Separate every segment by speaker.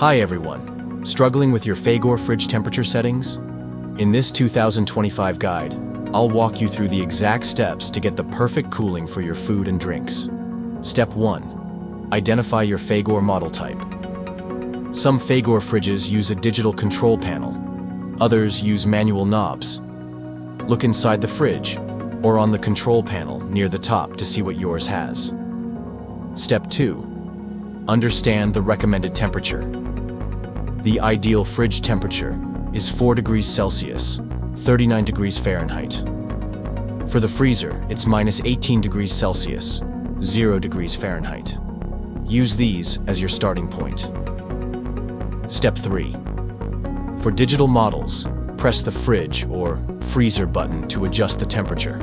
Speaker 1: Hi everyone, struggling with your Fagor fridge temperature settings? In this 2025 guide, I'll walk you through the exact steps to get the perfect cooling for your food and drinks. Step 1. Identify your Fagor model type. Some Fagor fridges use a digital control panel. Others use manual knobs. Look inside the fridge or on the control panel near the top to see what yours has. Step 2. Understand the recommended temperature. The ideal fridge temperature is 4 degrees Celsius, 39 degrees Fahrenheit. For the freezer, it's -18 degrees Celsius, 0 degrees Fahrenheit. Use these as your starting point. Step 3. For digital models, press the fridge or freezer button to adjust the temperature.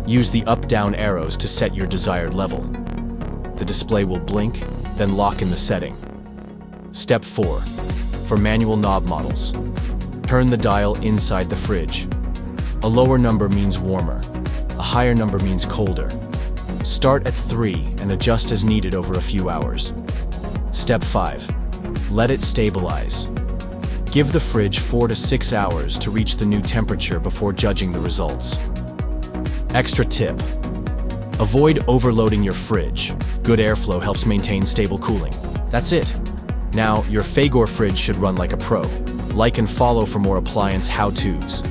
Speaker 1: Use the up-down arrows to set your desired level. The display will blink, then lock in the setting. Step 4. For manual knob models, turn the dial inside the fridge. A lower number means warmer. A higher number means colder. Start at 3 and adjust as needed over a few hours. Step 5. Let it stabilize. Give the fridge 4 to 6 hours to reach the new temperature before judging the results. Extra tip. Avoid overloading your fridge. Good airflow helps maintain stable cooling. That's it. Now, your Fagor fridge should run like a pro. Like and follow for more appliance how-tos.